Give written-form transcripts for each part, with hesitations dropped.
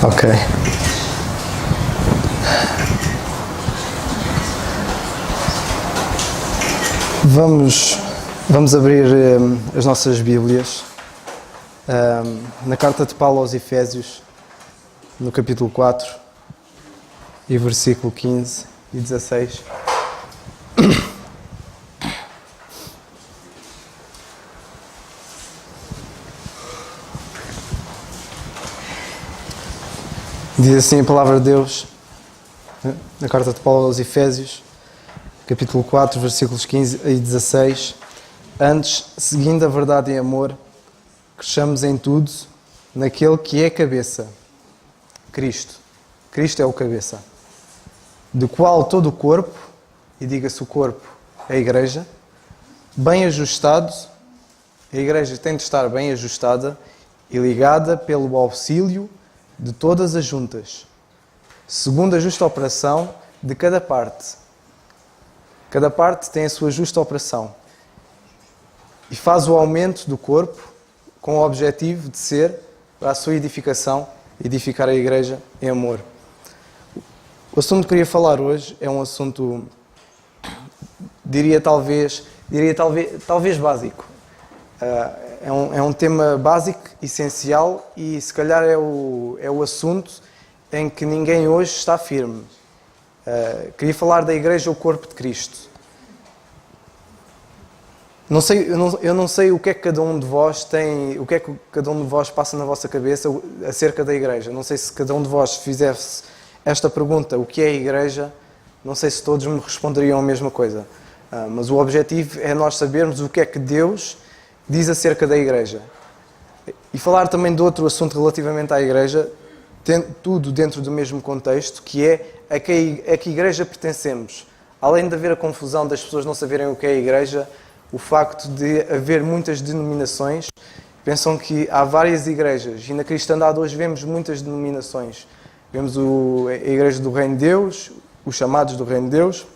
Ok. Vamos abrir as nossas Bíblias na carta de Paulo aos Efésios, no capítulo 4 e versículo 15 e 16. Diz assim a palavra de Deus, na carta de Paulo aos Efésios, capítulo 4, versículos 15 e 16. Antes, seguindo a verdade em amor, cresçamos em tudo naquele que é a cabeça, Cristo. Cristo é o cabeça, do qual todo o corpo, e diga-se o corpo, é a Igreja, bem ajustado, a Igreja tem de estar bem ajustada e ligada pelo auxílio de todas as juntas, segundo a justa operação de cada parte. Cada parte tem a sua justa operação e faz o aumento do corpo com o objetivo de ser, para a sua edificação, edificar a Igreja em amor. O assunto que queria falar hoje é um assunto, diria talvez básico. É um tema básico, essencial e se calhar é o assunto em que ninguém hoje está firme. Queria falar da Igreja, o corpo de Cristo. Eu não sei o que é que cada um de vós tem, o que é que cada um de vós passa na vossa cabeça acerca da Igreja. Não sei se cada um de vós fizesse esta pergunta, o que é a Igreja, não sei se todos me responderiam a mesma coisa. Mas o objetivo é nós sabermos o que é que Deus diz acerca da Igreja. E falar também de outro assunto relativamente à Igreja, tudo dentro do mesmo contexto, que é a que Igreja pertencemos. Além de haver a confusão das pessoas não saberem o que é a Igreja, o facto de haver muitas denominações, pensam que há várias igrejas, e na cristandade hoje vemos muitas denominações. Vemos a Igreja do Reino de Deus, os chamados do Reino de Deus,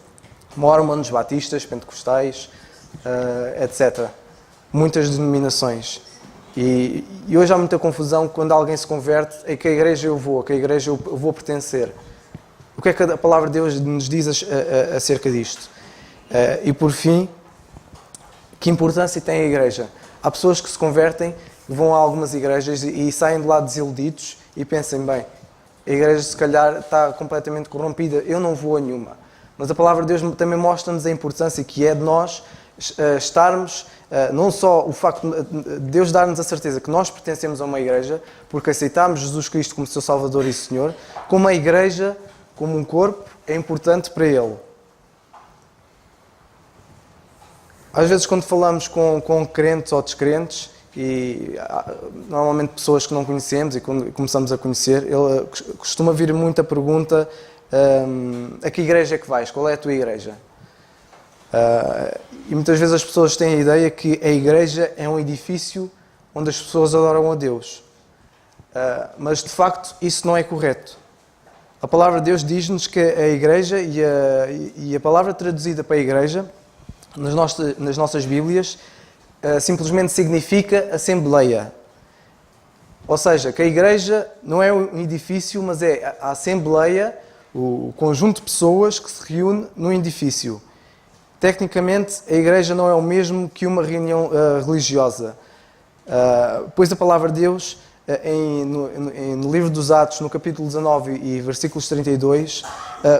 mormons, batistas, pentecostais, etc. Muitas denominações. E hoje há muita confusão quando alguém se converte, a que igreja eu vou, a que igreja eu vou pertencer. O que é que a palavra de Deus nos diz acerca disto? E por fim, que importância tem a igreja? Há pessoas que se convertem, vão a algumas igrejas e saem de lá desiludidos e pensam, bem, a igreja se calhar está completamente corrompida, eu não vou a nenhuma. Mas a palavra de Deus também mostra-nos a importância que é de nós estarmos, não só o facto de Deus dar-nos a certeza que nós pertencemos a uma igreja, porque aceitamos Jesus Cristo como seu Salvador e Senhor, como a igreja, como um corpo, é importante para Ele. Às vezes quando falamos com crentes ou descrentes, e normalmente pessoas que não conhecemos e quando começamos a conhecer, ele costuma vir muita pergunta, a que igreja é que vais? Qual é a tua igreja? E muitas vezes as pessoas têm a ideia que a igreja é um edifício onde as pessoas adoram a Deus. Mas de facto isso não é correto. A palavra de Deus diz-nos que a igreja e a palavra traduzida para a igreja nas nossas Bíblias simplesmente significa assembleia. Ou seja, que a igreja não é um edifício, mas é a assembleia, o conjunto de pessoas que se reúne num edifício. Tecnicamente, a igreja não é o mesmo que uma reunião religiosa. Pois a palavra de Deus, no livro dos Atos, no capítulo 19 e versículos 32,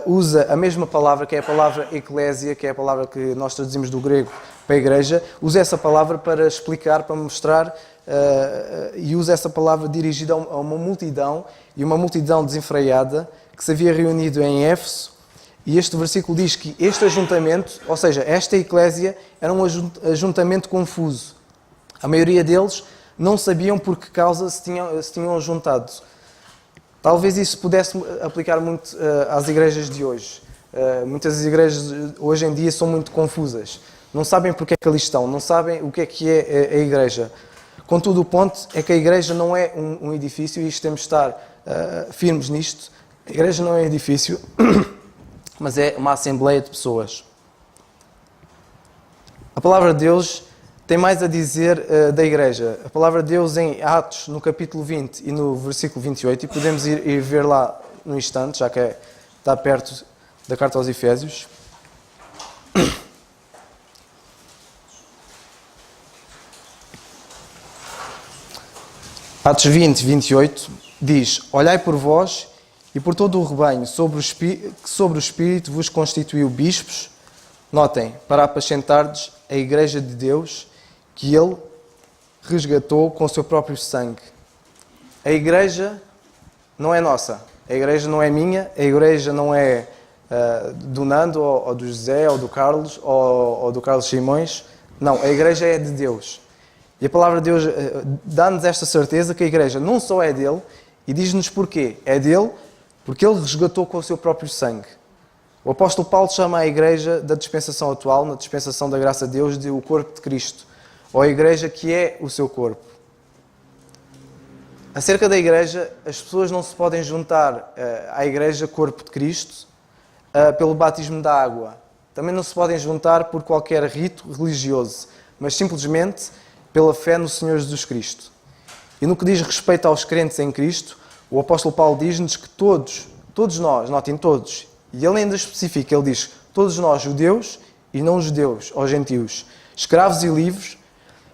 usa a mesma palavra, que é a palavra eclésia, que é a palavra que nós traduzimos do grego para a igreja, usa essa palavra para explicar, para mostrar, e usa essa palavra dirigida a uma multidão, e uma multidão desenfreada, que se havia reunido em Éfeso. E este versículo diz que este ajuntamento, ou seja, esta eclésia, era um ajuntamento confuso. A maioria deles não sabiam por que causa se tinham juntado. Talvez isso pudesse aplicar muito às igrejas de hoje. Muitas igrejas hoje em dia são muito confusas. Não sabem porque é que ali estão, não sabem o que é a igreja. Contudo, o ponto é que a igreja não é um edifício, e isto temos de estar firmes nisto. A igreja não é um edifício, mas é uma assembleia de pessoas. A palavra de Deus tem mais a dizer da igreja. A palavra de Deus em Atos, no capítulo 20 e no versículo 28, e podemos ir ver lá no instante, já que está perto da carta aos Efésios. Atos 20, 28, diz: Olhai por vós e por todo o rebanho, que sobre o Espírito vos constituiu bispos, notem, para apacentardes a igreja de Deus, que Ele resgatou com o seu próprio sangue. A igreja não é nossa, a igreja não é minha, a igreja não é do Nando, ou do José, ou do Carlos, ou do Carlos Simões. Não, a igreja é de Deus. E a palavra de Deus dá-nos esta certeza que a igreja não só é dele, e diz-nos porquê. É dele porque ele resgatou com o seu próprio sangue. O apóstolo Paulo chama a igreja da dispensação atual, na dispensação da graça de Deus, de o corpo de Cristo, ou a igreja que é o seu corpo. Acerca da igreja, as pessoas não se podem juntar à igreja corpo de Cristo pelo batismo da água. Também não se podem juntar por qualquer rito religioso, mas simplesmente pela fé no Senhor Jesus Cristo. E no que diz respeito aos crentes em Cristo, o apóstolo Paulo diz-nos que todos nós, notem todos, e ele ainda especifica, ele diz, todos nós, judeus e não judeus, ou gentios, escravos e livres,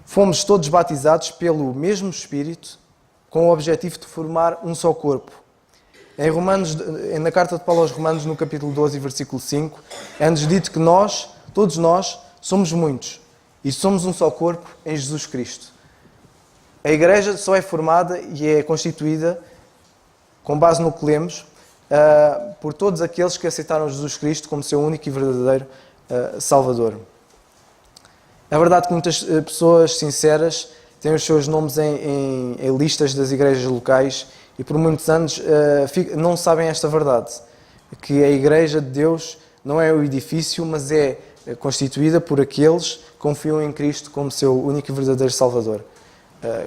fomos todos batizados pelo mesmo Espírito, com o objetivo de formar um só corpo. Em Romanos, na carta de Paulo aos Romanos, no capítulo 12, versículo 5, é-nos dito que nós, todos nós, somos muitos e somos um só corpo em Jesus Cristo. A igreja só é formada e é constituída, com base no que lemos, por todos aqueles que aceitaram Jesus Cristo como seu único e verdadeiro Salvador. É verdade que muitas pessoas sinceras têm os seus nomes em listas das igrejas locais e por muitos anos não sabem esta verdade, que a igreja de Deus não é o edifício, mas é constituída por aqueles que confiam em Cristo como seu único e verdadeiro Salvador.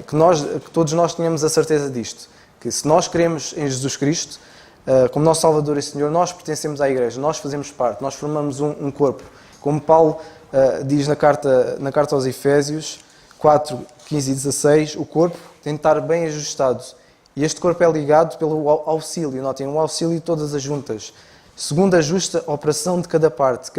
Que todos nós tenhamos a certeza disto, que se nós cremos em Jesus Cristo como nosso Salvador e Senhor, nós pertencemos à igreja, nós fazemos parte, nós formamos um corpo. Como Paulo diz na carta aos Efésios 4, 15 e 16, o corpo tem de estar bem ajustado. E este corpo é ligado pelo auxílio, notem, um auxílio de todas as juntas. Segundo a justa operação de cada parte.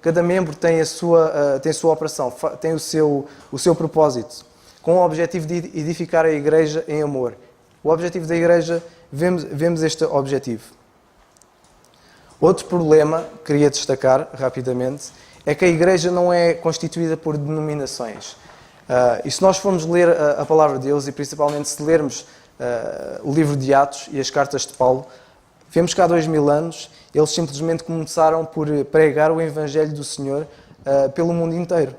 Cada membro tem a sua operação, tem o seu propósito, com o objetivo de edificar a igreja em amor. O objetivo da igreja, vemos este objetivo. Outro problema que queria destacar rapidamente é que a igreja não é constituída por denominações. E se nós formos ler a palavra de Deus, e principalmente se lermos o livro de Atos e as cartas de Paulo, vemos que há 2000 anos eles simplesmente começaram por pregar o Evangelho do Senhor pelo mundo inteiro.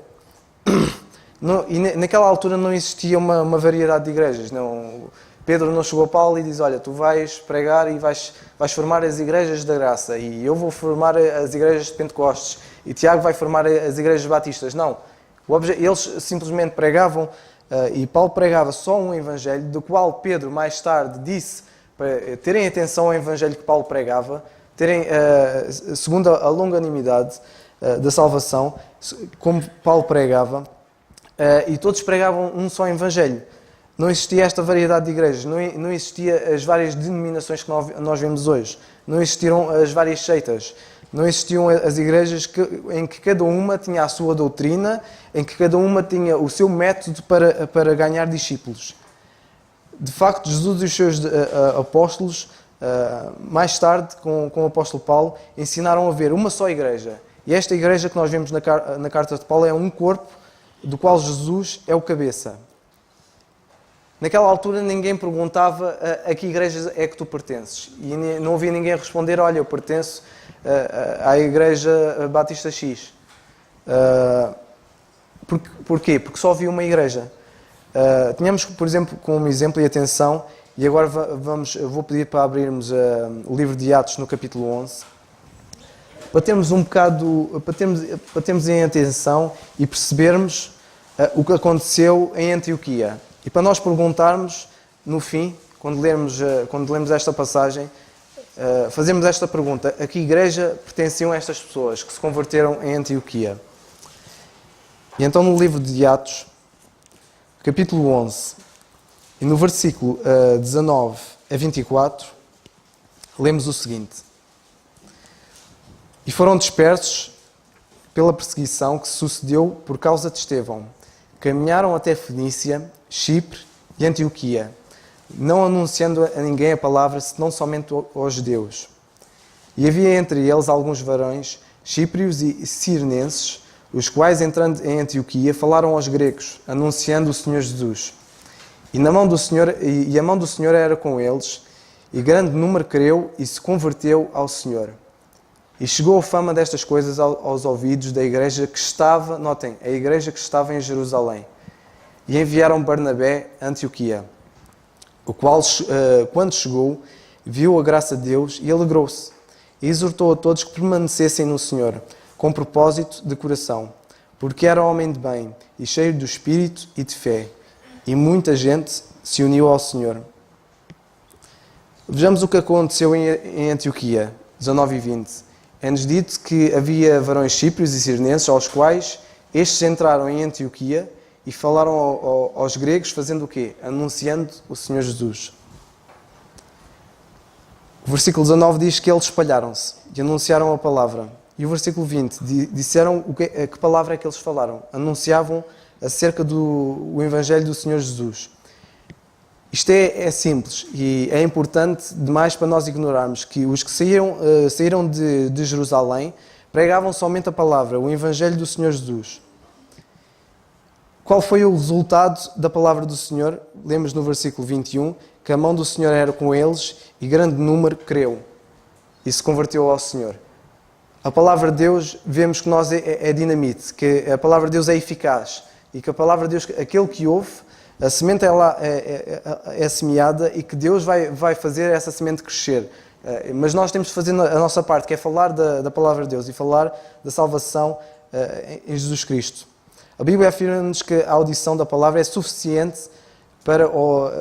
E naquela altura não existia uma variedade de igrejas. Pedro não chegou a Paulo e diz: olha, tu vais pregar e vais formar as igrejas da graça, e eu vou formar as igrejas de Pentecostes, e Tiago vai formar as igrejas batistas. Não. Eles simplesmente pregavam, e Paulo pregava só um Evangelho, do qual Pedro mais tarde disse para terem atenção ao Evangelho que Paulo pregava, terem, segundo a longanimidade da salvação, como Paulo pregava, e todos pregavam um só Evangelho. Não existia esta variedade de igrejas, não existia as várias denominações que nós vemos hoje, não existiram as várias seitas, não existiam as igrejas em que cada uma tinha a sua doutrina, em que cada uma tinha o seu método para ganhar discípulos. De facto, Jesus e os seus apóstolos, mais tarde, com o apóstolo Paulo, ensinaram a ver uma só igreja. E esta igreja que nós vemos na carta de Paulo é um corpo do qual Jesus é o cabeça. Naquela altura ninguém perguntava a que igreja é que tu pertences. E não havia ninguém a responder: olha, eu pertenço à igreja Batista X. Porquê? Porque só havia uma igreja. Tínhamos, por exemplo, como exemplo e atenção, e agora vou pedir para abrirmos o livro de Atos no capítulo 11, para termos para termos em atenção e percebermos o que aconteceu em Antioquia. E para nós perguntarmos, no fim, quando lemos esta passagem, fazemos esta pergunta: a que igreja pertenciam estas pessoas que se converteram em Antioquia? E então no livro de Atos, capítulo 11, e no versículo 19 a 24, lemos o seguinte: E foram dispersos pela perseguição que sucedeu por causa de Estevão. Caminharam até Fenícia, Chipre e Antioquia, não anunciando a ninguém a palavra, senão somente aos judeus. E havia entre eles alguns varões, chíprios e cirenenses, os quais, entrando em Antioquia, falaram aos gregos, anunciando o Senhor Jesus. E a mão do Senhor era com eles, e grande número creu e se converteu ao Senhor. E chegou a fama destas coisas aos ouvidos da igreja que estava, notem, a igreja que estava em Jerusalém. E enviaram Barnabé a Antioquia, o qual, quando chegou, viu a graça de Deus e alegrou-se. E exortou a todos que permanecessem no Senhor, com propósito de coração, porque era homem de bem e cheio do Espírito e de fé. E muita gente se uniu ao Senhor. Vejamos o que aconteceu em Antioquia, 19 e 20. É-nos dito que havia varões chíprios e cirenenses, aos quais estes entraram em Antioquia e falaram aos gregos, fazendo o quê? Anunciando o Senhor Jesus. O versículo 19 diz que eles espalharam-se e anunciaram a palavra. E o versículo 20 disseram que palavra é que eles falaram. Anunciavam acerca do Evangelho do Senhor Jesus. Isto é simples e é importante demais para nós ignorarmos que os que saíram de Jerusalém pregavam somente a palavra, o Evangelho do Senhor Jesus. Qual foi o resultado da palavra do Senhor? Lemos no versículo 21 que a mão do Senhor era com eles e grande número creu e se converteu ao Senhor. A palavra de Deus, vemos que nós é dinamite, que a palavra de Deus é eficaz e que a palavra de Deus, aquele que ouve, a semente é semeada e que Deus vai fazer essa semente crescer. Mas nós temos de fazer a nossa parte, que é falar da palavra de Deus e falar da salvação em Jesus Cristo. A Bíblia afirma-nos que a audição da palavra é suficiente para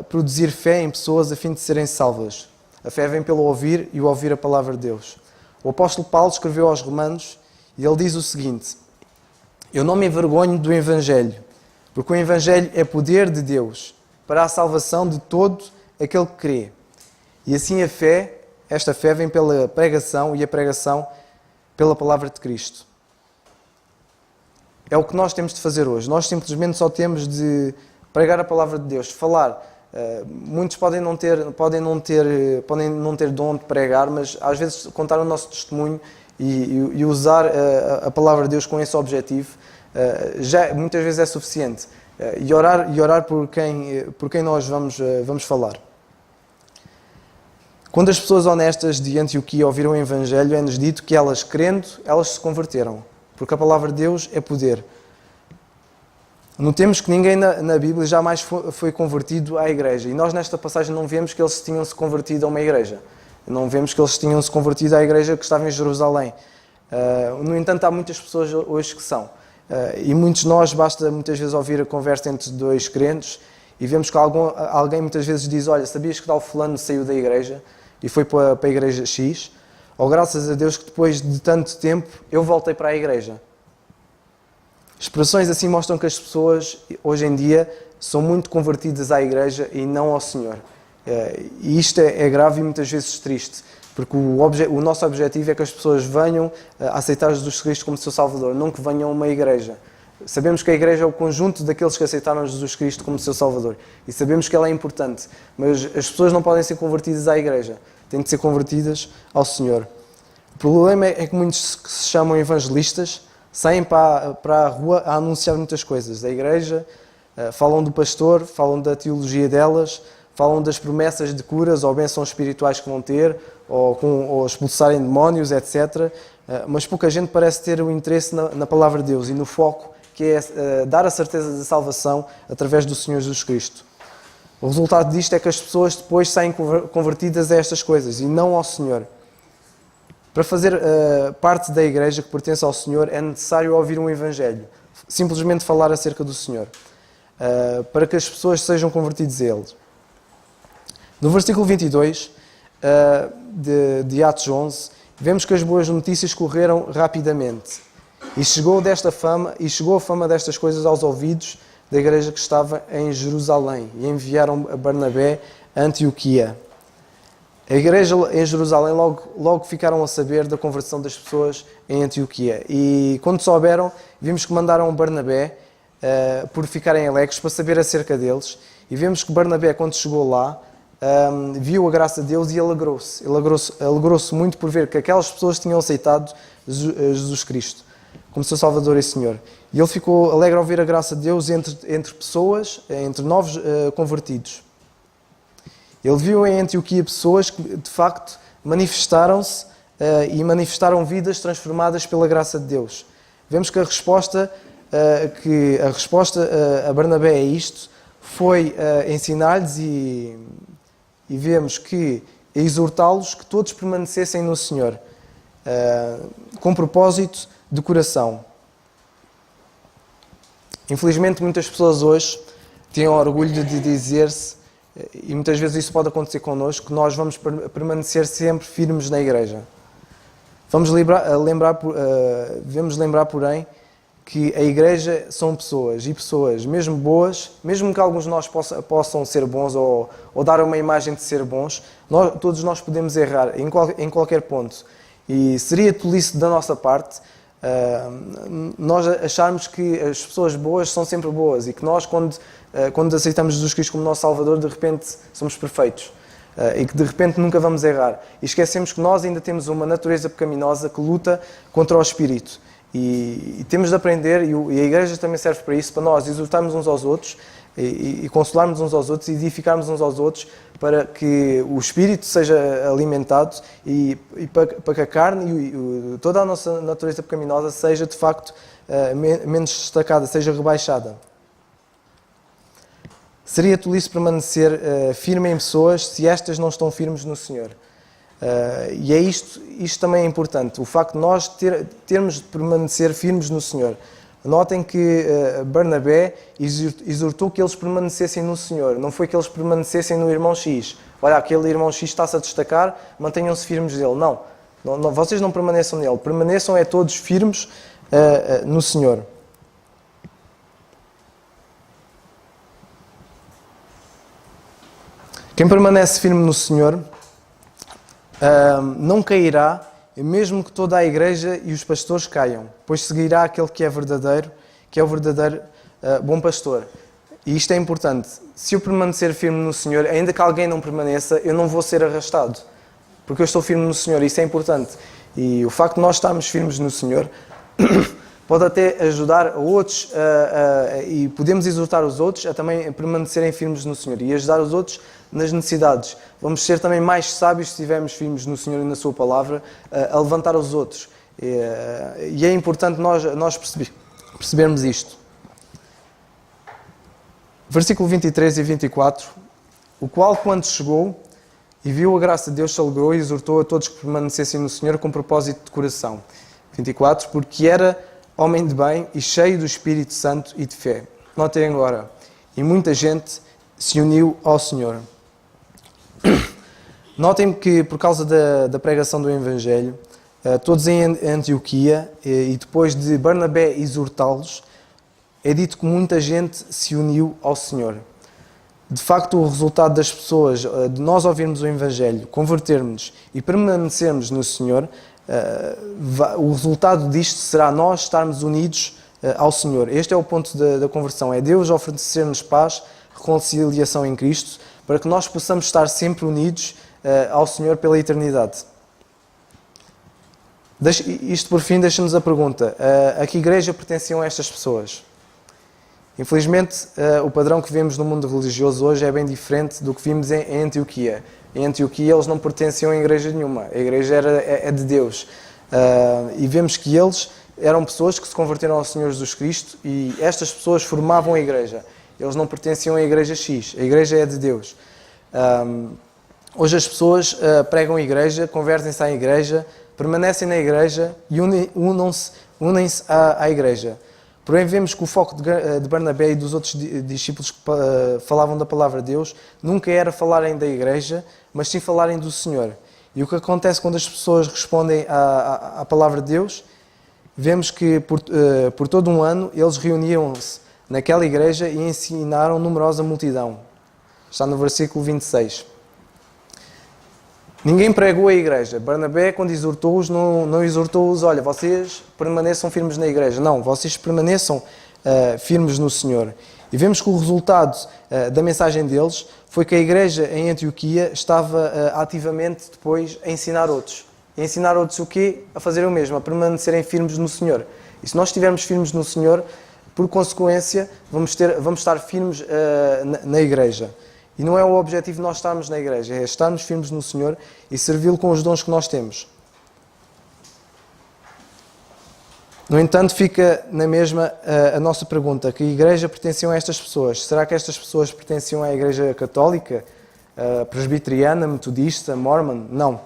produzir fé em pessoas a fim de serem salvas. A fé vem pelo ouvir e o ouvir a palavra de Deus. O apóstolo Paulo escreveu aos Romanos e ele diz o seguinte: Eu não me envergonho do Evangelho, porque o Evangelho é poder de Deus para a salvação de todo aquele que crê. E assim esta fé vem pela pregação e a pregação pela palavra de Cristo. É o que nós temos de fazer hoje. Nós simplesmente só temos de pregar a palavra de Deus, falar. Muitos podem não ter dom de pregar, mas às vezes contar o nosso testemunho e usar a palavra de Deus com esse objetivo já muitas vezes é suficiente. E orar por quem nós vamos falar. Quando as pessoas honestas de Antioquia ouviram o Evangelho, é-nos dito que elas, crendo, elas se converteram. Porque a palavra de Deus é poder. Notemos que ninguém na Bíblia jamais foi convertido à igreja. E nós nesta passagem não vemos que eles tinham se convertido a uma igreja. Não vemos que eles tinham se convertido à igreja que estava em Jerusalém. No entanto, há muitas pessoas hoje que são. E muitos de nós, basta muitas vezes ouvir a conversa entre dois crentes e vemos que alguém muitas vezes diz: olha, sabias que tal fulano saiu da igreja e foi para a igreja X? Ou graças a Deus que depois de tanto tempo eu voltei para a igreja. Expressões assim mostram que as pessoas hoje em dia são muito convertidas à igreja e não ao Senhor. E isto é grave e muitas vezes triste, porque o nosso objetivo é que as pessoas venham a aceitar Jesus Cristo como seu Salvador, não que venham a uma igreja. Sabemos que a igreja é o conjunto daqueles que aceitaram Jesus Cristo como seu Salvador e sabemos que ela é importante, mas as pessoas não podem ser convertidas à igreja, têm de ser convertidas ao Senhor. O problema é que muitos que se chamam evangelistas saem para a rua a anunciar muitas coisas da igreja, falam do pastor, falam da teologia delas, falam das promessas de curas ou bênçãos espirituais que vão ter, ou expulsarem demónios, etc. Mas pouca gente parece ter o interesse na palavra de Deus e no foco, que é dar a certeza da salvação através do Senhor Jesus Cristo. O resultado disto é que as pessoas depois saem convertidas a estas coisas e não ao Senhor. Para fazer parte da igreja que pertence ao Senhor é necessário ouvir um Evangelho, simplesmente falar acerca do Senhor, para que as pessoas sejam convertidas a Ele. No versículo 22 de Atos 11, vemos que as boas notícias correram rapidamente e chegou a fama destas coisas aos ouvidos da igreja que estava em Jerusalém e enviaram a Barnabé a Antioquia. A igreja em Jerusalém logo ficaram a saber da conversão das pessoas em Antioquia. E quando souberam, vimos que mandaram Barnabé por ficarem alegres para saber acerca deles. E vemos que Barnabé, quando chegou lá, viu a graça de Deus e alegrou-se. Alegrou-se muito por ver que aquelas pessoas tinham aceitado Jesus Cristo como seu Salvador e Senhor. E ele ficou alegre ao ver a graça de Deus entre pessoas, entre novos convertidos. Ele viu em Antioquia pessoas que, de facto, manifestaram-se e manifestaram vidas transformadas pela graça de Deus. Vemos que a resposta a Barnabé a isto foi ensinar-lhes e vemos que exortá-los que todos permanecessem no Senhor, com propósito de coração. Infelizmente, muitas pessoas hoje têm orgulho de dizer-se, e muitas vezes isso pode acontecer connosco, que nós vamos permanecer sempre firmes na igreja. Devemos lembrar, porém, que a igreja são pessoas, e pessoas mesmo boas, mesmo que alguns de nós possam ser bons ou dar uma imagem de ser bons, todos nós podemos errar em qualquer ponto. E seria tolice da nossa parte nós acharmos que as pessoas boas são sempre boas e que nós, quando aceitamos Jesus Cristo como nosso Salvador, de repente somos perfeitos e que de repente nunca vamos errar. E esquecemos que nós ainda temos uma natureza pecaminosa que luta contra o Espírito. E temos de aprender, e a Igreja também serve para isso, para nós exortarmos uns aos outros e consolarmos uns aos outros e edificarmos uns aos outros para que o Espírito seja alimentado e para que a carne e toda a nossa natureza pecaminosa seja de facto menos destacada, seja rebaixada. Seria tolice permanecer firme em pessoas se estas não estão firmes no Senhor. E é isto também é importante, o facto de nós termos de permanecer firmes no Senhor. Notem que Barnabé exortou que eles permanecessem no Senhor, não foi que eles permanecessem no irmão X. Olha, aquele irmão X está-se a destacar, mantenham-se firmes dele. Não, vocês não permaneçam nele, permaneçam todos firmes no Senhor. Quem permanece firme no Senhor não cairá, mesmo que toda a igreja e os pastores caiam, pois seguirá aquele que é o verdadeiro bom pastor. E isto é importante. Se eu permanecer firme no Senhor, ainda que alguém não permaneça, eu não vou ser arrastado, porque eu estou firme no Senhor, isso é importante. E o facto de nós estarmos firmes no Senhor pode até ajudar a outros, e podemos exortar os outros a também permanecerem firmes no Senhor e ajudar os outros nas necessidades. Vamos ser também mais sábios se estivermos firmes no Senhor e na Sua Palavra, a levantar os outros. E é importante nós percebermos isto. Versículo 23 e 24. O qual, quando chegou e viu a graça de Deus, se alegrou e exortou a todos que permanecessem no Senhor com propósito de coração. 24. Porque era homem de bem e cheio do Espírito Santo e de fé. Notem agora. E muita gente se uniu ao Senhor. Notem que, por causa da pregação do Evangelho, todos em Antioquia, e depois de Barnabé exortá-los, é dito que muita gente se uniu ao Senhor. De facto, o resultado das pessoas, de nós ouvirmos o Evangelho, convertermos e permanecermos no Senhor, o resultado disto será nós estarmos unidos ao Senhor. Este é o ponto da conversão, é Deus oferecer-nos paz, reconciliação em Cristo, para que nós possamos estar sempre unidos ao Senhor pela eternidade. Isto por fim deixa-nos a pergunta, a que igreja pertenciam estas pessoas? Infelizmente, o padrão que vemos no mundo religioso hoje é bem diferente do que vimos em Antioquia. Em Antioquia eles não pertenciam a igreja nenhuma, a igreja é de Deus. E vemos que eles eram pessoas que se converteram ao Senhor Jesus Cristo e estas pessoas formavam a igreja. Eles não pertenciam à igreja X, a igreja é de Deus. Hoje as pessoas pregam a igreja, convertem-se à igreja, permanecem na igreja e unem-se à igreja. Porém, vemos que o foco de Barnabé e dos outros discípulos que falavam da palavra de Deus nunca era falarem da igreja, mas sim falarem do Senhor. E o que acontece quando as pessoas respondem à palavra de Deus? Vemos que por todo um ano eles reuniam-se naquela igreja e ensinaram numerosa multidão. Está no versículo 26. Ninguém pregou a igreja. Barnabé, quando exortou-os, não exortou-os, olha, vocês permaneçam firmes na igreja. Não, vocês permaneçam firmes no Senhor. E vemos que o resultado da mensagem deles foi que a igreja em Antioquia estava ativamente depois a ensinar outros. E ensinar outros o quê? A fazerem o mesmo, a permanecerem firmes no Senhor. E se nós estivermos firmes no Senhor, por consequência, vamos estar firmes na igreja. E não é o objetivo de nós estarmos na igreja, é estarmos firmes no Senhor e servi-lo com os dons que nós temos. No entanto, fica na mesma a nossa pergunta: que igreja pertenciam a estas pessoas? Será que estas pessoas pertenciam à igreja católica, presbiteriana, metodista, mormon? Não.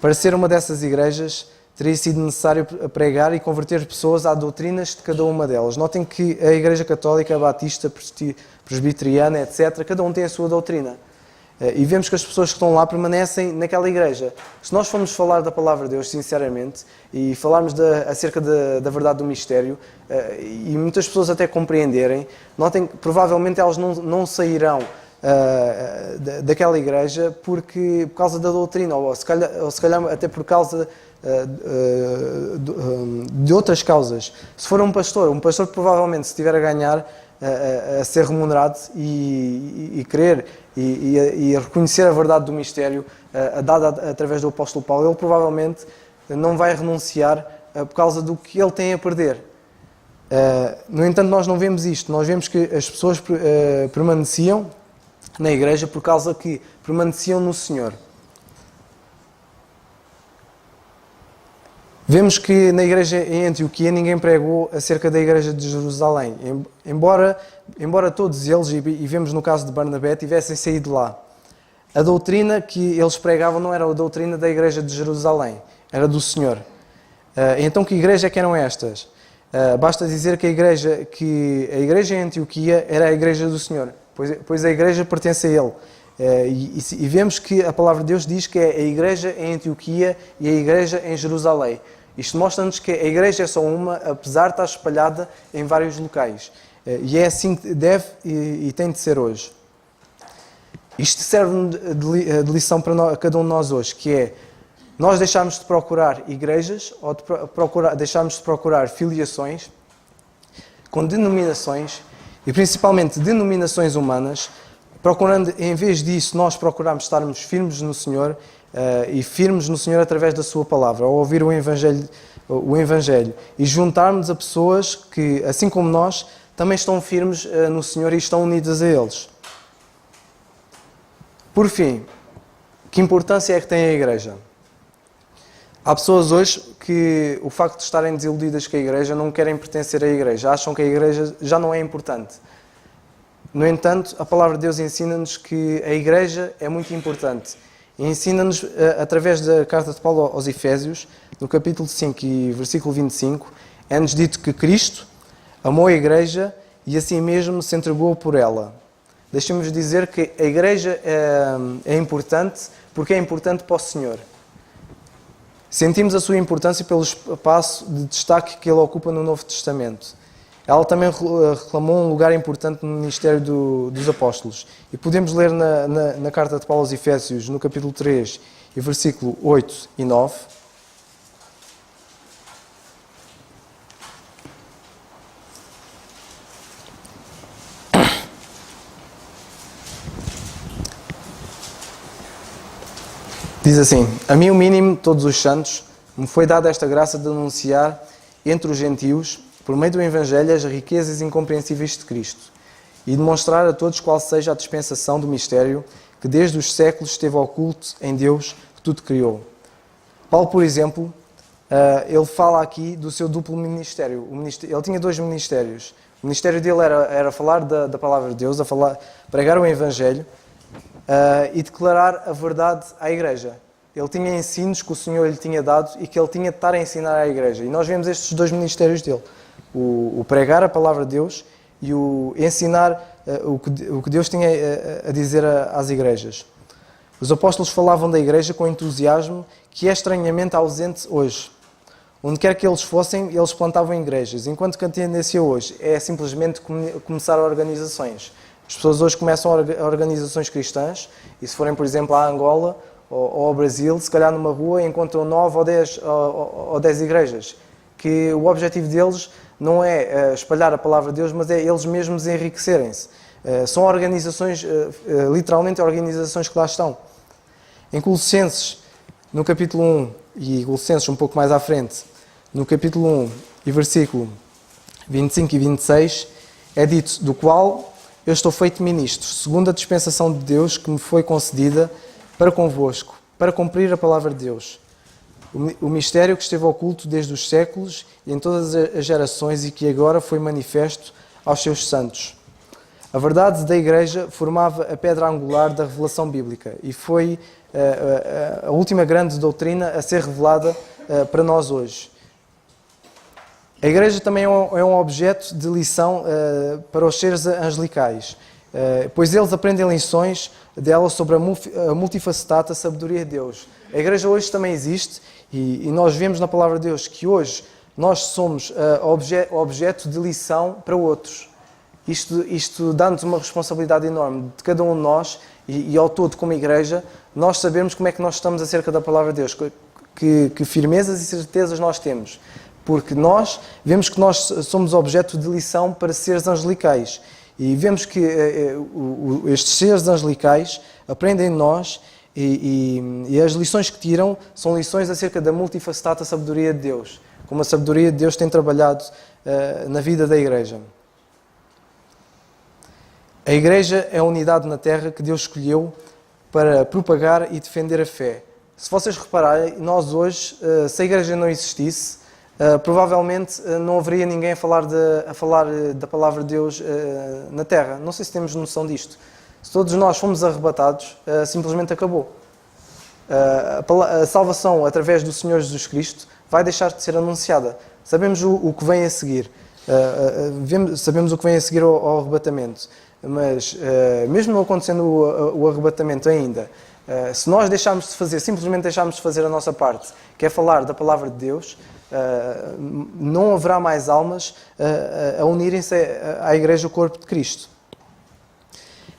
Para ser uma dessas igrejas, teria sido necessário pregar e converter pessoas à doutrinas de cada uma delas. Notem que a igreja católica, a batista, presbiteriana, etc., cada um tem a sua doutrina. E vemos que as pessoas que estão lá permanecem naquela igreja. Se nós formos falar da palavra de Deus, sinceramente, e falarmos acerca da verdade do mistério, e muitas pessoas até compreenderem, notem que provavelmente elas não sairão daquela igreja por causa da doutrina, ou se calhar até por causa de outras causas. Se for um pastor provavelmente, se estiver a ganhar, a ser remunerado e querer e a reconhecer a verdade do mistério dada através do apóstolo Paulo, ele provavelmente não vai renunciar por causa do que ele tem a perder. No entanto, nós não vemos isto. Nós vemos que as pessoas permaneciam na igreja por causa que permaneciam no Senhor. Vemos que na igreja em Antioquia ninguém pregou acerca da igreja de Jerusalém, embora todos eles, e vemos no caso de Barnabé, tivessem saído lá. A doutrina que eles pregavam não era a doutrina da igreja de Jerusalém, era do Senhor. Então que igreja é que eram estas? Basta dizer que a igreja em Antioquia era a igreja do Senhor, pois a igreja pertence a Ele. E vemos que a palavra de Deus diz que é a igreja em Antioquia e a igreja em Jerusalém. Isto mostra-nos que a igreja é só uma, apesar de estar espalhada em vários locais. E é assim que deve e tem de ser hoje. Isto serve de lição para cada um de nós hoje, que é nós deixarmos de procurar igrejas ou deixarmos de procurar filiações com denominações e principalmente denominações humanas, procurando, em vez disso, nós procurarmos estarmos firmes no Senhor e firmes no Senhor através da Sua Palavra, ao ouvir o Evangelho e juntarmos a pessoas que, assim como nós, também estão firmes no Senhor e estão unidas a eles. Por fim, que importância é que tem a igreja? Há pessoas hoje que o facto de estarem desiludidas com a igreja não querem pertencer à igreja, acham que a igreja já não é importante. No entanto, a palavra de Deus ensina-nos que a igreja é muito importante. E ensina-nos, através da carta de Paulo aos Efésios, no capítulo 5 e versículo 25, é-nos dito que Cristo amou a igreja e assim mesmo se entregou por ela. Deixemos dizer que a igreja é importante porque é importante para o Senhor. Sentimos a sua importância pelo espaço de destaque que ele ocupa no Novo Testamento. Ela também reclamou um lugar importante no ministério dos apóstolos. E podemos ler na carta de Paulo aos Efésios, no capítulo 3, e versículo 8 e 9. Diz assim: a mim o mínimo de todos os santos me foi dada esta graça de anunciar entre os gentios, por meio do Evangelho, as riquezas incompreensíveis de Cristo e demonstrar a todos qual seja a dispensação do mistério que desde os séculos esteve oculto em Deus que tudo criou. Paulo, por exemplo, ele fala aqui do seu duplo ministério. Ele tinha dois ministérios. O ministério dele era falar da palavra de Deus, pregar o Evangelho e declarar a verdade à igreja. Ele tinha ensinos que o Senhor lhe tinha dado e que ele tinha de estar a ensinar à igreja. E nós vemos estes dois ministérios dele. O pregar a palavra de Deus e o ensinar o que Deus tinha a dizer às igrejas. Os apóstolos falavam da igreja com entusiasmo que é estranhamente ausente hoje. Onde quer que eles fossem, eles plantavam igrejas, enquanto que a tendência hoje é simplesmente começar organizações. As pessoas hoje começam organizações cristãs e se forem, por exemplo, à Angola ou ao Brasil, se calhar numa rua encontram 9 ou 10 igrejas, que o objetivo deles não é espalhar a palavra de Deus, mas é eles mesmos enriquecerem-se. São organizações, literalmente organizações que lá estão. Em Colossenses, no capítulo 1, e Colossenses um pouco mais à frente, no capítulo 1 e versículo 25 e 26, é dito: do qual eu estou feito ministro, segundo a dispensação de Deus que me foi concedida para convosco, para cumprir a palavra de Deus. O mistério que esteve oculto desde os séculos e em todas as gerações e que agora foi manifesto aos seus santos. A verdade da Igreja formava a pedra angular da revelação bíblica e foi a última grande doutrina a ser revelada para nós hoje. A Igreja também é um objeto de lição para os seres angelicais, pois eles aprendem lições dela sobre a multifacetada sabedoria de Deus. A Igreja hoje também existe e nós vemos na Palavra de Deus que hoje nós somos objeto de lição para outros. Isto dá-nos uma responsabilidade enorme de cada um de nós e ao todo como Igreja, nós sabemos como é que nós estamos acerca da Palavra de Deus, que firmezas e certezas nós temos. Porque nós vemos que nós somos objeto de lição para seres angelicais. E vemos que estes seres angelicais aprendem de nós e as lições que tiram são lições acerca da multifacetada sabedoria de Deus. Como a sabedoria de Deus tem trabalhado na vida da Igreja. A Igreja é a unidade na Terra que Deus escolheu para propagar e defender a fé. Se vocês repararem, nós hoje, se a Igreja não existisse, provavelmente não haveria ninguém a falar da palavra de Deus na Terra. Não sei se temos noção disto. Se todos nós fomos arrebatados, simplesmente acabou. A salvação através do Senhor Jesus Cristo vai deixar de ser anunciada. Sabemos o que vem a seguir. Sabemos o que vem a seguir ao arrebatamento. Mas, mesmo não acontecendo o arrebatamento ainda, se nós simplesmente deixarmos de fazer a nossa parte, que é falar da palavra de Deus, não haverá mais almas a unirem-se à Igreja, o corpo de Cristo.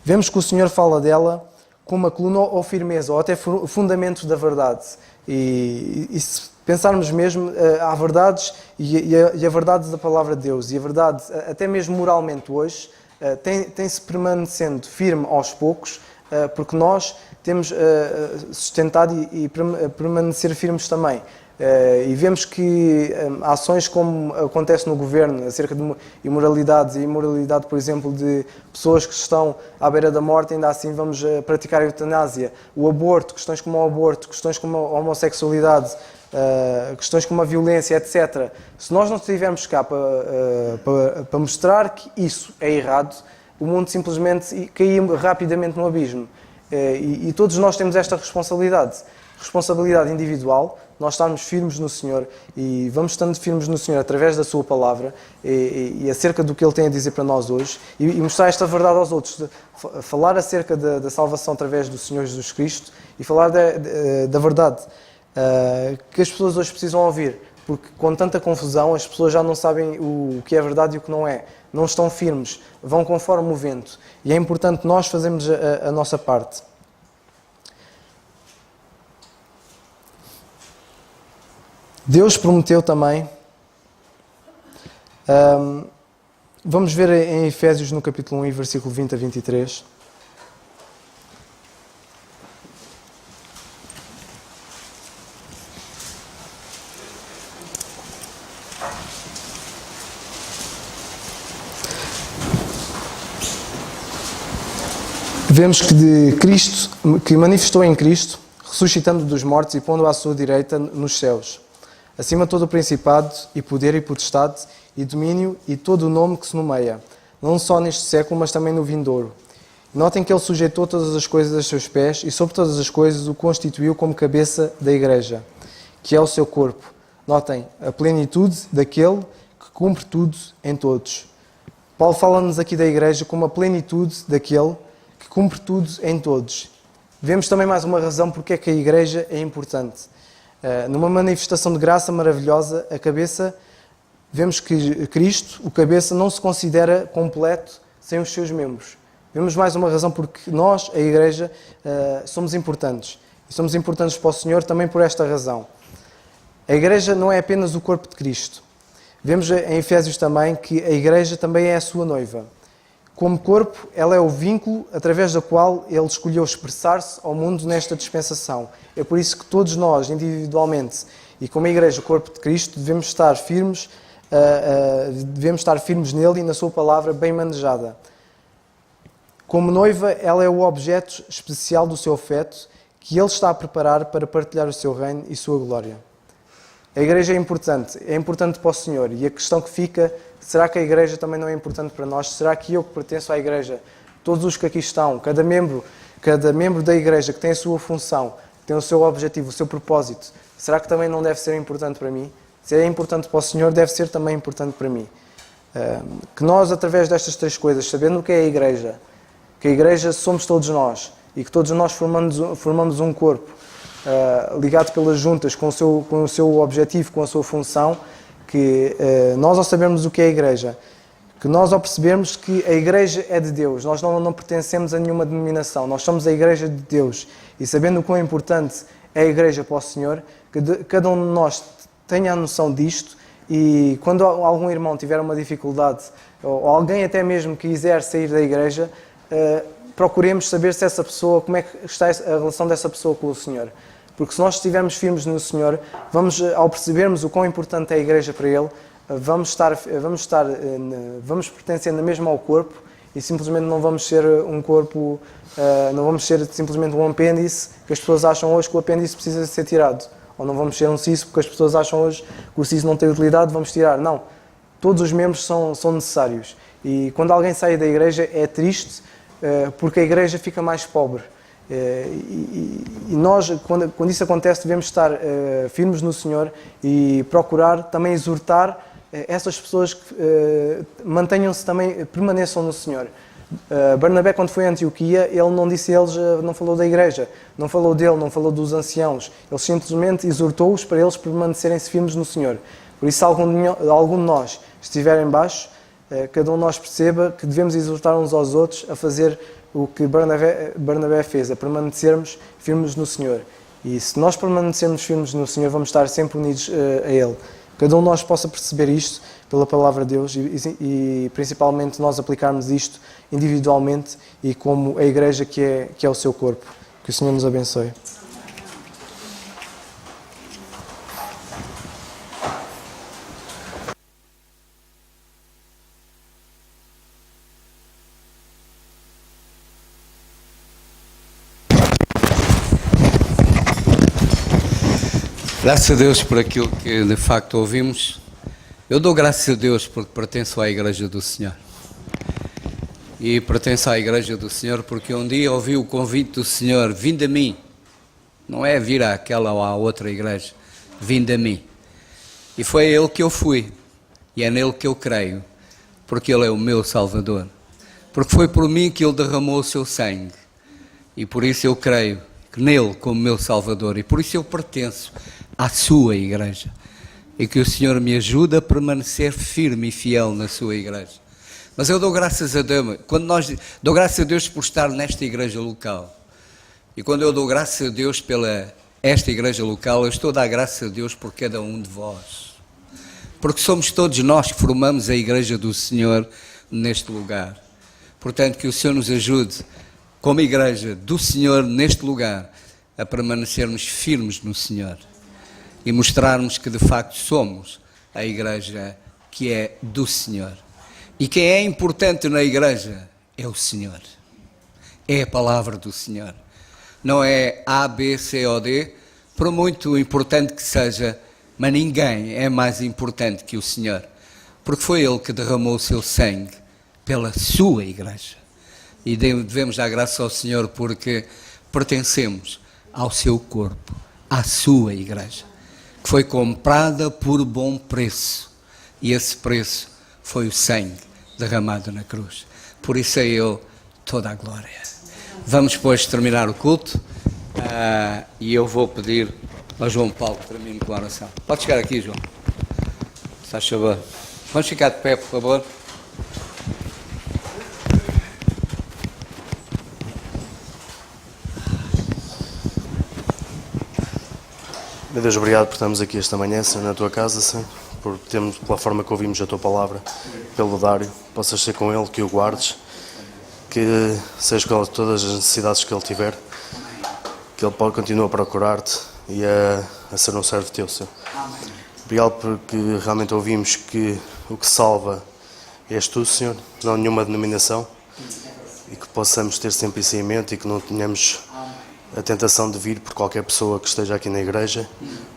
Vemos que o Senhor fala dela como uma coluna ou firmeza, ou até fundamento da verdade. E se pensarmos mesmo, há verdades e a verdade da palavra de Deus, e a verdade, até mesmo moralmente hoje, tem-se permanecendo firme aos poucos, porque nós temos sustentado e permanecer firmes também. E vemos que ações como acontece no governo acerca de imoralidades e imoralidade, por exemplo, de pessoas que estão à beira da morte, ainda assim vamos praticar a eutanásia, o aborto, questões como o aborto, questões como a homossexualidade, questões como a violência, etc. Se nós não estivermos cá para mostrar que isso é errado, o mundo simplesmente cai rapidamente no abismo. E todos nós temos esta responsabilidade individual, nós estarmos firmes no Senhor e vamos estando firmes no Senhor através da Sua Palavra e acerca do que Ele tem a dizer para nós hoje e mostrar esta verdade aos outros, falar acerca da salvação através do Senhor Jesus Cristo e falar da verdade que as pessoas hoje precisam ouvir, porque com tanta confusão as pessoas já não sabem o que é verdade e o que não é, não estão firmes, vão conforme o vento e é importante nós fazermos a nossa parte. Deus prometeu também, vamos ver em Efésios no capítulo 1 e versículo 20 a 23. Vemos que de Cristo, que manifestou em Cristo, ressuscitando dos mortos e pondo à sua direita nos céus, acima de todo o principado e poder e potestade e domínio e todo o nome que se nomeia, não só neste século, mas também no vindouro. Notem que Ele sujeitou todas as coisas aos seus pés e sobre todas as coisas o constituiu como cabeça da Igreja, que é o seu corpo. Notem, a plenitude daquele que cumpre tudo em todos. Paulo fala-nos aqui da Igreja como a plenitude daquele que cumpre tudo em todos. Vemos também mais uma razão porque é que a Igreja é importante. Numa manifestação de graça maravilhosa, a cabeça, vemos que Cristo, o cabeça, não se considera completo sem os seus membros. Vemos mais uma razão porque nós, a Igreja, somos importantes. E somos importantes para o Senhor também por esta razão. A Igreja não é apenas o corpo de Cristo. Vemos em Efésios também que a Igreja também é a sua noiva. Como corpo, ela é o vínculo através do qual Ele escolheu expressar-se ao mundo nesta dispensação. É por isso que todos nós, individualmente, e como a Igreja, o corpo de Cristo, devemos estar firmes nele e na sua palavra bem manejada. Como noiva, ela é o objeto especial do seu afeto que Ele está a preparar para partilhar o seu reino e sua glória. A Igreja é importante para o Senhor. E a questão que fica, será que a Igreja também não é importante para nós? Será que eu que pertenço à Igreja, todos os que aqui estão, cada membro da Igreja que tem a sua função, que tem o seu objetivo, o seu propósito, será que também não deve ser importante para mim? Se é importante para o Senhor, deve ser também importante para mim. Que nós, através destas três coisas, sabendo o que é a Igreja, que a Igreja somos todos nós e que todos nós formamos um corpo ligado pelas juntas com o seu objetivo, com a sua função, que nós ao sabermos o que é a Igreja, que nós ao percebermos que a Igreja é de Deus, nós não pertencemos a nenhuma denominação, nós somos a Igreja de Deus e sabendo o quão importante é a Igreja para o Senhor, que cada um de nós tenha a noção disto e quando algum irmão tiver uma dificuldade ou alguém até mesmo quiser sair da Igreja, procuremos saber se essa pessoa, como é que está a relação dessa pessoa com o Senhor. Porque se nós estivermos firmes no Senhor, ao percebermos o quão importante é a Igreja para Ele, vamos pertencer na mesma ao corpo e simplesmente não vamos ser um corpo, não vamos ser simplesmente um apêndice que as pessoas acham hoje que o apêndice precisa ser tirado. Ou não vamos ser um siso porque as pessoas acham hoje que o siso não tem utilidade, vamos tirar. Não. Todos os membros são necessários. E quando alguém sai da Igreja é triste porque a Igreja fica mais pobre. E nós, quando isso acontece, devemos estar firmes no Senhor e procurar também exortar essas pessoas que mantenham-se também, permaneçam no Senhor. Barnabé, quando foi a Antioquia, ele não disse a eles, não falou da Igreja, não falou dele, não falou dos anciãos. Ele simplesmente exortou-os para eles permanecerem-se firmes no Senhor. Por isso, se algum de nós estiver em baixo, cada um de nós perceba que devemos exortar uns aos outros a fazer o que Barnabé fez, a permanecermos firmes no Senhor. E se nós permanecermos firmes no Senhor, vamos estar sempre unidos a Ele. Cada um de nós possa perceber isto pela Palavra de Deus e principalmente nós aplicarmos isto individualmente e como a Igreja que é o seu corpo. Que o Senhor nos abençoe. Graças a Deus por aquilo que de facto ouvimos. Eu dou graças a Deus porque pertenço à Igreja do Senhor. E pertenço à Igreja do Senhor porque um dia ouvi o convite do Senhor, vinde a mim. Não é vir àquela ou à outra igreja, vinde a mim. E foi a Ele que eu fui. E é nele que eu creio, porque Ele é o meu Salvador. Porque foi por mim que Ele derramou o seu sangue. E por isso eu creio que nele como meu Salvador. E por isso eu pertenço à sua Igreja. E que o Senhor me ajude a permanecer firme e fiel na sua Igreja. Mas eu dou graças a Deus, dou graças a Deus por estar nesta igreja local. E quando eu dou graças a Deus pela esta igreja local, eu estou a dar graças a Deus por cada um de vós. Porque somos todos nós que formamos a Igreja do Senhor neste lugar. Portanto, que o Senhor nos ajude, como Igreja do Senhor neste lugar, a permanecermos firmes no Senhor. E mostrarmos que de facto somos a Igreja que é do Senhor. E quem é importante na Igreja é o Senhor. É a palavra do Senhor. Não é A, B, C ou D, por muito importante que seja, mas ninguém é mais importante que o Senhor. Porque foi Ele que derramou o seu sangue pela sua Igreja. E devemos dar graças ao Senhor porque pertencemos ao seu corpo, à sua Igreja, que foi comprada por bom preço. E esse preço foi o sangue derramado na cruz. Por isso a Ele toda a glória. Vamos depois terminar o culto e eu vou pedir Ó João Paulo, termino com a oração. Pode chegar aqui, João. Se faz favor. Vamos ficar de pé, por favor. Meu Deus, obrigado por estarmos aqui esta manhã, Senhor, na tua casa, Senhor, por termos, pela forma que ouvimos a tua palavra, pelo Dário, possas ser com ele, que o guardes, que seja com ele todas as necessidades que ele tiver, que ele continue a procurar-te e a ser um servo teu, Senhor. Obrigado porque realmente ouvimos que o que salva és tu, Senhor, não nenhuma denominação, e que possamos ter sempre isso em mente e que não tenhamos a tentação de vir por qualquer pessoa que esteja aqui na igreja,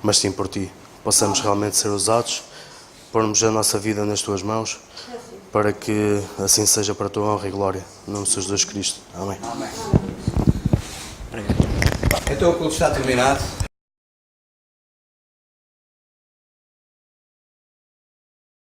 mas sim por ti. Possamos realmente ser usados, pormos a nossa vida nas tuas mãos, para que assim seja para a tua honra e glória. Em nome de Jesus Cristo. Amém. Então o culto está terminado.